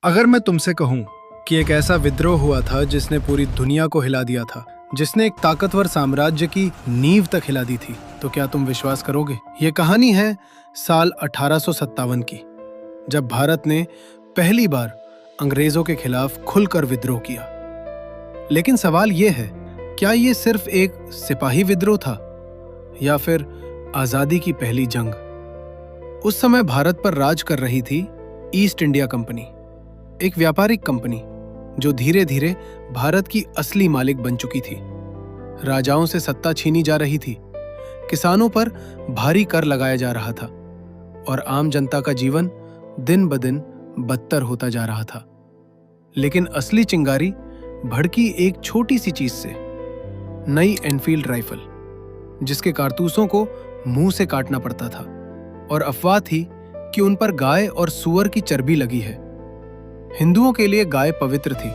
अगर मैं तुमसे कहूं कि एक ऐसा विद्रोह हुआ था जिसने पूरी दुनिया को हिला दिया था, जिसने एक ताकतवर साम्राज्य की नींव तक हिला दी थी, तो क्या तुम विश्वास करोगे? ये कहानी है साल 1857 की, जब भारत ने पहली बार अंग्रेजों के खिलाफ खुलकर विद्रोह किया। लेकिन सवाल ये है, क्या ये सिर्फ एक सिपाही विद्रोह था या फिर आजादी की पहली जंग? उस समय भारत पर राज कर रही थी ईस्ट इंडिया कंपनी, एक व्यापारिक कंपनी जो धीरे धीरे भारत की असली मालिक बन चुकी थी। राजाओं से सत्ता छीनी जा रही थी, किसानों पर भारी कर लगाया जा रहा था और आम जनता का जीवन दिन ब दिन बदतर होता जा रहा था। लेकिन असली चिंगारी भड़की एक छोटी सी चीज से, नई एनफील्ड राइफल, जिसके कारतूसों को मुंह से काटना पड़ता था और अफवाह थी कि उन पर गाय और सूअर की चर्बी लगी है। हिंदुओं के लिए गाय पवित्र थी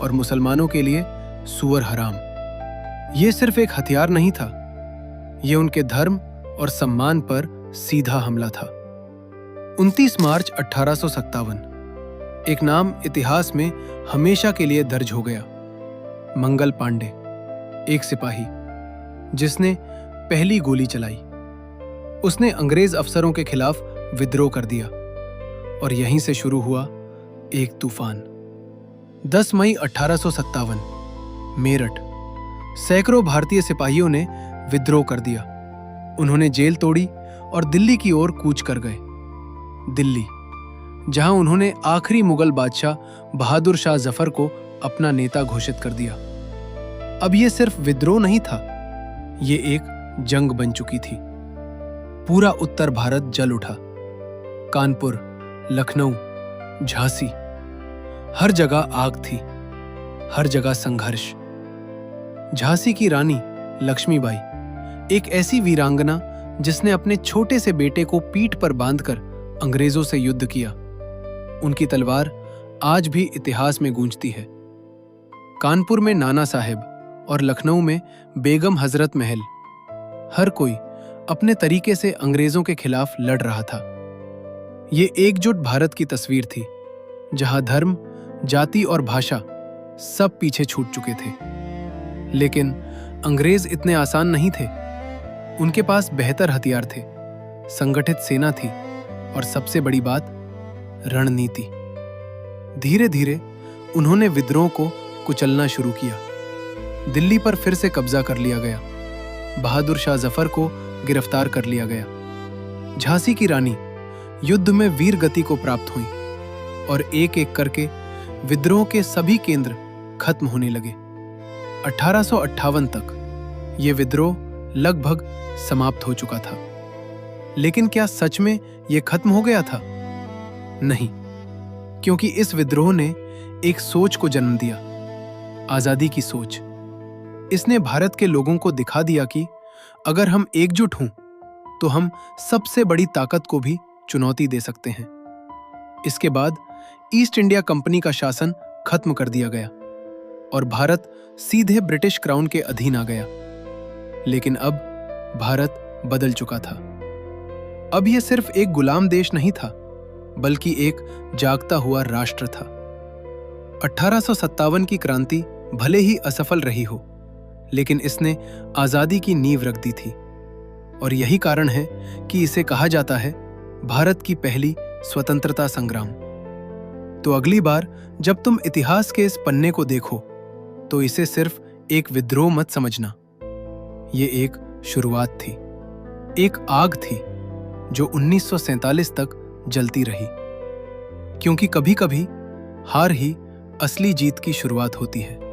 और मुसलमानों के लिए सूअर हराम। यह सिर्फ एक हथियार नहीं था, यह उनके धर्म और सम्मान पर सीधा हमला था। 29 मार्च 1857, एक नाम इतिहास में हमेशा के लिए दर्ज हो गया। मंगल पांडे, एक सिपाही जिसने पहली गोली चलाई। उसने अंग्रेज अफसरों के खिलाफ विद्रोह कर दिया और यहीं से शुरू हुआ एक तूफान। 10 मई 1857, मेरठ, सैकड़ों भारतीय सिपाहियों ने विद्रोह कर दिया। उन्होंने जेल तोड़ी और दिल्ली की ओर कूच कर गए। दिल्ली, जहां उन्होंने आखिरी मुगल बादशाह बहादुर शाह जफर को अपना नेता घोषित कर दिया। अब यह सिर्फ विद्रोह नहीं था, यह एक जंग बन चुकी थी। पूरा उत्तर भारत जल उठा। कानपुर, लखनऊ, झांसी, हर जगह आग थी, हर जगह संघर्ष। झांसी की रानी लक्ष्मीबाई, एक ऐसी वीरांगना जिसने अपने छोटे से बेटे को पीठ पर बांधकर अंग्रेजों से युद्ध किया। उनकी तलवार आज भी इतिहास में गूंजती है। कानपुर में नाना साहेब और लखनऊ में बेगम हजरत महल, हर कोई अपने तरीके से अंग्रेजों के खिलाफ लड़ रहा था। ये एकजुट भारत की तस्वीर थी, जहां धर्म, जाति और भाषा सब पीछे छूट चुके थे। लेकिन अंग्रेज इतने आसान नहीं थे। उनके पास बेहतर हथियार थे, संगठित सेना थी और सबसे बड़ी बात, रणनीति। धीरे धीरे उन्होंने विद्रोह को कुचलना शुरू किया। दिल्ली पर फिर से कब्जा कर लिया गया। बहादुर शाह जफर को गिरफ्तार कर लिया गया। झांसी की रानी युद्ध में वीर गति को प्राप्त हुई और एक एक करके विद्रोह के सभी केंद्र खत्म होने लगे। 1858 तक यह विद्रोह लगभग समाप्त हो चुका था। लेकिन क्या सच में यह खत्म हो गया था? नहीं, क्योंकि इस विद्रोह ने एक सोच को जन्म दिया, आजादी की सोच। इसने भारत के लोगों को दिखा दिया कि अगर हम एकजुट हों तो हम सबसे बड़ी ताकत को भी चुनौती दे सकते हैं। इसके बाद ईस्ट इंडिया कंपनी का शासन खत्म कर दिया गया और भारत सीधे ब्रिटिश क्राउन के अधीन आ गया। लेकिन अब भारत बदल चुका था। अब यह सिर्फ एक गुलाम देश नहीं था, बल्कि एक जागता हुआ राष्ट्र था। 1857 की क्रांति भले ही असफल रही हो, लेकिन इसने आजादी की नींव रख दी थी और यही कारण है कि इसे कहा जाता है भारत की पहली स्वतंत्रता संग्राम। तो अगली बार जब तुम इतिहास के इस पन्ने को देखो तो इसे सिर्फ एक विद्रोह मत समझना। ये एक शुरुआत थी, एक आग थी जो 1947 तक जलती रही, क्योंकि कभी-कभी हार ही असली जीत की शुरुआत होती है।